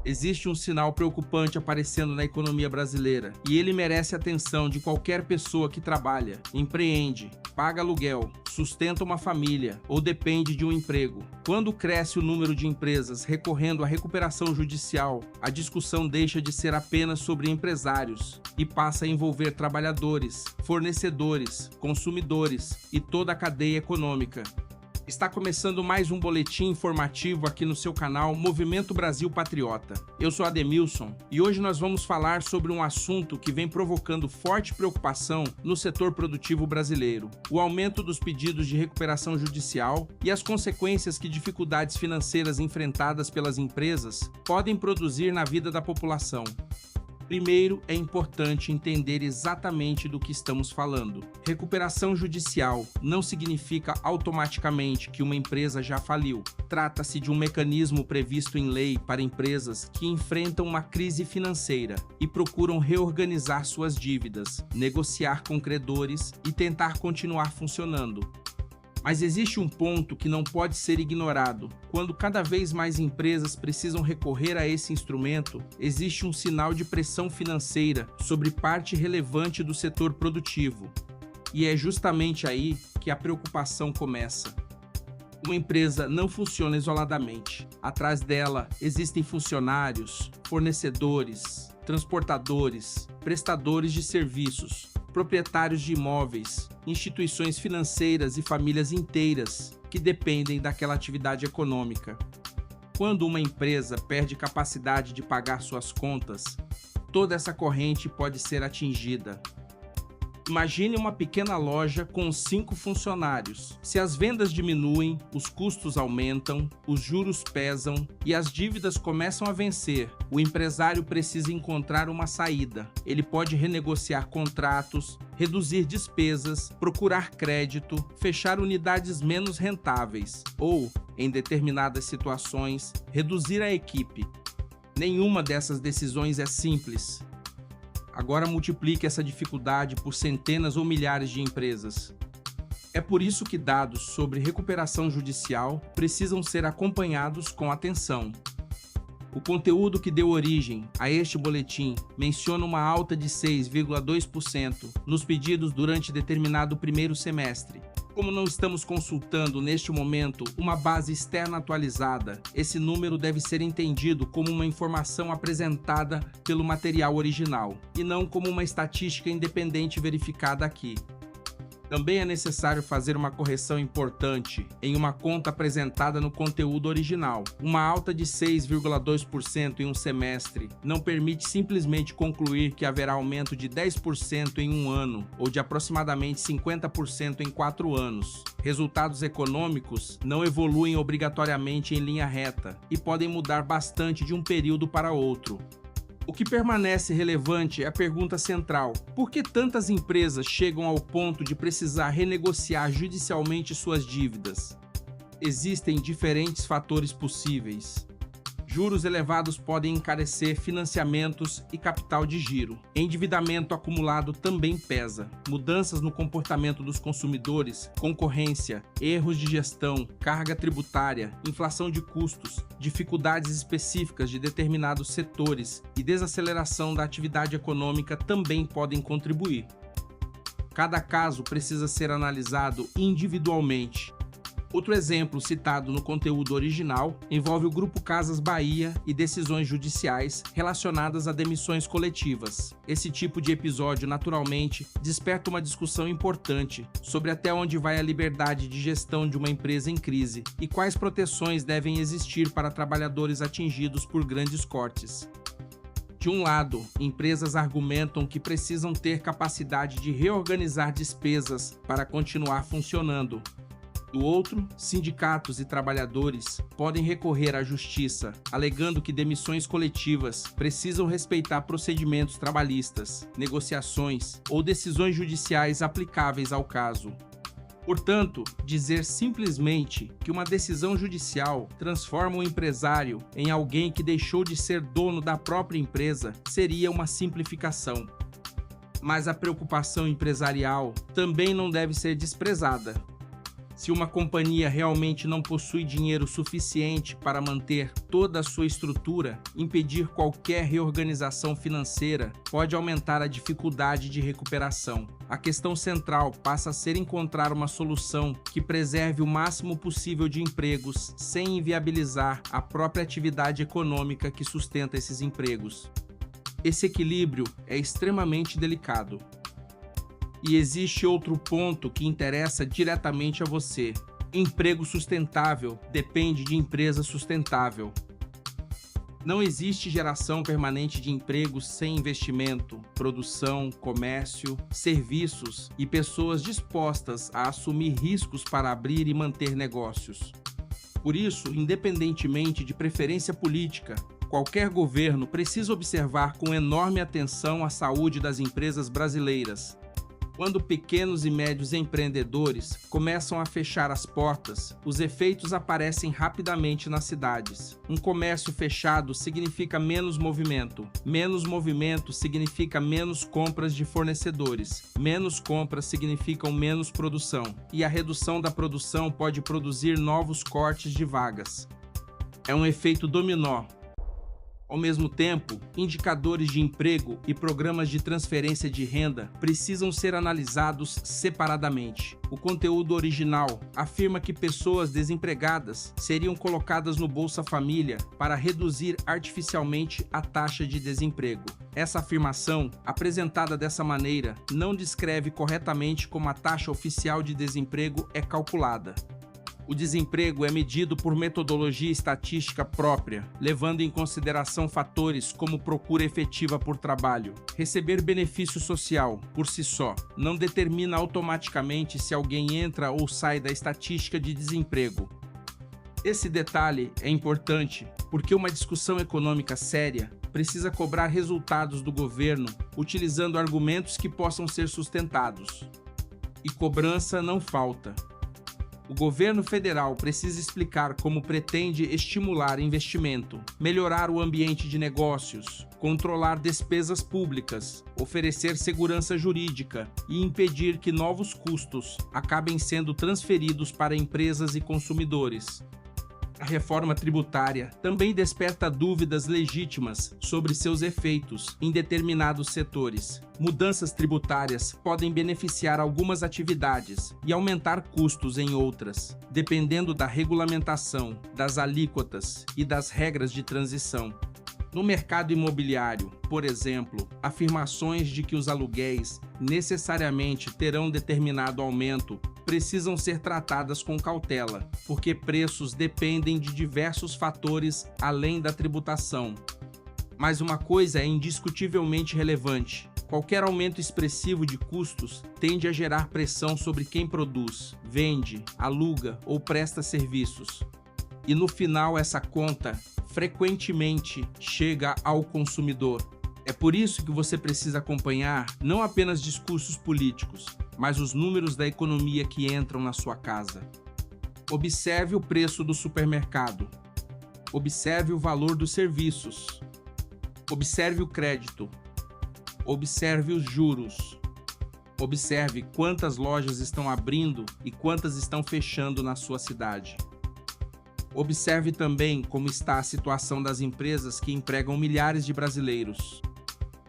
Existe um sinal preocupante aparecendo na economia brasileira e ele merece a atenção de qualquer pessoa que trabalha, empreende, paga aluguel, sustenta uma família ou depende de um emprego. Quando cresce o número de empresas recorrendo à recuperação judicial, a discussão deixa de ser apenas sobre empresários e passa a envolver trabalhadores, fornecedores, consumidores e toda a cadeia econômica. Está começando mais um boletim informativo aqui no seu canal Movimento Brasil Patriota. Eu sou Ademilson e hoje nós vamos falar sobre um assunto que vem provocando forte preocupação no setor produtivo brasileiro: o aumento dos pedidos de recuperação judicial e as consequências que dificuldades financeiras enfrentadas pelas empresas podem produzir na vida da população. Primeiro, é importante entender exatamente do que estamos falando. Recuperação judicial não significa automaticamente que uma empresa já faliu. Trata-se de um mecanismo previsto em lei para empresas que enfrentam uma crise financeira e procuram reorganizar suas dívidas, negociar com credores e tentar continuar funcionando. Mas existe um ponto que não pode ser ignorado. Quando cada vez mais empresas precisam recorrer a esse instrumento, existe um sinal de pressão financeira sobre parte relevante do setor produtivo. E é justamente aí que a preocupação começa. Uma empresa não funciona isoladamente. Atrás dela existem funcionários, fornecedores, transportadores, prestadores de serviços, proprietários de imóveis, instituições financeiras e famílias inteiras que dependem daquela atividade econômica. Quando uma empresa perde capacidade de pagar suas contas, toda essa corrente pode ser atingida. Imagine uma pequena loja com 5 funcionários. Se as vendas diminuem, os custos aumentam, os juros pesam e as dívidas começam a vencer, o empresário precisa encontrar uma saída. Ele pode renegociar contratos, reduzir despesas, procurar crédito, fechar unidades menos rentáveis ou, em determinadas situações, reduzir a equipe. Nenhuma dessas decisões é simples. Agora multiplique essa dificuldade por centenas ou milhares de empresas. É por isso que dados sobre recuperação judicial precisam ser acompanhados com atenção. O conteúdo que deu origem a este boletim menciona uma alta de 6,2% nos pedidos durante determinado primeiro semestre. Como não estamos consultando neste momento uma base externa atualizada, esse número deve ser entendido como uma informação apresentada pelo material original, e não como uma estatística independente verificada aqui. Também é necessário fazer uma correção importante em uma conta apresentada no conteúdo original. Uma alta de 6,2% em um semestre não permite simplesmente concluir que haverá aumento de 10% em um ano ou de aproximadamente 50% em 4 anos. Resultados econômicos não evoluem obrigatoriamente em linha reta e podem mudar bastante de um período para outro. O que permanece relevante é a pergunta central: por que tantas empresas chegam ao ponto de precisar renegociar judicialmente suas dívidas? Existem diferentes fatores possíveis. Juros elevados podem encarecer financiamentos e capital de giro. Endividamento acumulado também pesa. Mudanças no comportamento dos consumidores, concorrência, erros de gestão, carga tributária, inflação de custos, dificuldades específicas de determinados setores e desaceleração da atividade econômica também podem contribuir. Cada caso precisa ser analisado individualmente. Outro exemplo citado no conteúdo original envolve o Grupo Casas Bahia e decisões judiciais relacionadas a demissões coletivas. Esse tipo de episódio, naturalmente, desperta uma discussão importante sobre até onde vai a liberdade de gestão de uma empresa em crise e quais proteções devem existir para trabalhadores atingidos por grandes cortes. De um lado, empresas argumentam que precisam ter capacidade de reorganizar despesas para continuar funcionando. Do outro, sindicatos e trabalhadores podem recorrer à justiça, alegando que demissões coletivas precisam respeitar procedimentos trabalhistas, negociações ou decisões judiciais aplicáveis ao caso. Portanto, dizer simplesmente que uma decisão judicial transforma o empresário em alguém que deixou de ser dono da própria empresa seria uma simplificação. Mas a preocupação empresarial também não deve ser desprezada. Se uma companhia realmente não possui dinheiro suficiente para manter toda a sua estrutura, impedir qualquer reorganização financeira pode aumentar a dificuldade de recuperação. A questão central passa a ser encontrar uma solução que preserve o máximo possível de empregos sem inviabilizar a própria atividade econômica que sustenta esses empregos. Esse equilíbrio é extremamente delicado. E existe outro ponto que interessa diretamente a você. Emprego sustentável depende de empresa sustentável. Não existe geração permanente de empregos sem investimento, produção, comércio, serviços e pessoas dispostas a assumir riscos para abrir e manter negócios. Por isso, independentemente de preferência política, qualquer governo precisa observar com enorme atenção a saúde das empresas brasileiras. Quando pequenos e médios empreendedores começam a fechar as portas, os efeitos aparecem rapidamente nas cidades. Um comércio fechado significa menos movimento. Menos movimento significa menos compras de fornecedores. Menos compras significam menos produção. E a redução da produção pode produzir novos cortes de vagas. É um efeito dominó. Ao mesmo tempo, indicadores de emprego e programas de transferência de renda precisam ser analisados separadamente. O conteúdo original afirma que pessoas desempregadas seriam colocadas no Bolsa Família para reduzir artificialmente a taxa de desemprego. Essa afirmação, apresentada dessa maneira, não descreve corretamente como a taxa oficial de desemprego é calculada. O desemprego é medido por metodologia estatística própria, levando em consideração fatores como procura efetiva por trabalho. Receber benefício social, por si só, não determina automaticamente se alguém entra ou sai da estatística de desemprego. Esse detalhe é importante porque uma discussão econômica séria precisa cobrar resultados do governo utilizando argumentos que possam ser sustentados. E cobrança não falta. O governo federal precisa explicar como pretende estimular investimento, melhorar o ambiente de negócios, controlar despesas públicas, oferecer segurança jurídica e impedir que novos custos acabem sendo transferidos para empresas e consumidores. A reforma tributária também desperta dúvidas legítimas sobre seus efeitos em determinados setores. Mudanças tributárias podem beneficiar algumas atividades e aumentar custos em outras, dependendo da regulamentação, das alíquotas e das regras de transição. No mercado imobiliário, por exemplo, afirmações de que os aluguéis necessariamente terão determinado aumento precisam ser tratadas com cautela, porque preços dependem de diversos fatores além da tributação. Mas uma coisa é indiscutivelmente relevante: qualquer aumento expressivo de custos tende a gerar pressão sobre quem produz, vende, aluga ou presta serviços. E no final essa conta frequentemente chega ao consumidor. É por isso que você precisa acompanhar não apenas discursos políticos, mas os números da economia que entram na sua casa. Observe o preço do supermercado. Observe o valor dos serviços. Observe o crédito. Observe os juros. Observe quantas lojas estão abrindo e quantas estão fechando na sua cidade. Observe também como está a situação das empresas que empregam milhares de brasileiros.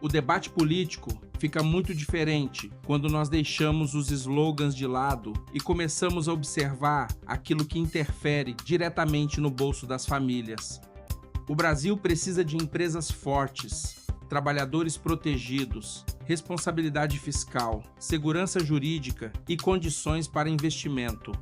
O debate político fica muito diferente quando nós deixamos os slogans de lado e começamos a observar aquilo que interfere diretamente no bolso das famílias. O Brasil precisa de empresas fortes, trabalhadores protegidos, responsabilidade fiscal, segurança jurídica e condições para investimento.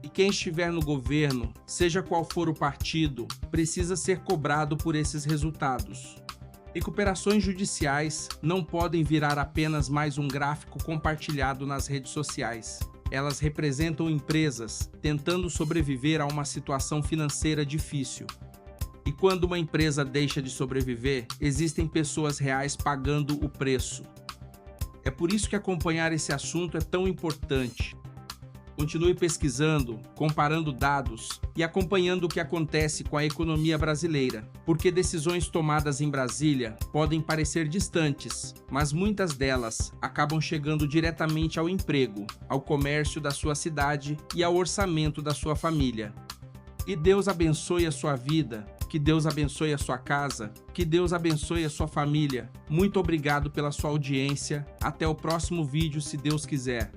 E quem estiver no governo, seja qual for o partido, precisa ser cobrado por esses resultados. Recuperações judiciais não podem virar apenas mais um gráfico compartilhado nas redes sociais. Elas representam empresas tentando sobreviver a uma situação financeira difícil. E quando uma empresa deixa de sobreviver, existem pessoas reais pagando o preço. É por isso que acompanhar esse assunto é tão importante. Continue pesquisando, comparando dados e acompanhando o que acontece com a economia brasileira, porque decisões tomadas em Brasília podem parecer distantes, mas muitas delas acabam chegando diretamente ao emprego, ao comércio da sua cidade e ao orçamento da sua família. E Deus abençoe a sua vida, que Deus abençoe a sua casa, que Deus abençoe a sua família. Muito obrigado pela sua audiência. Até o próximo vídeo, se Deus quiser.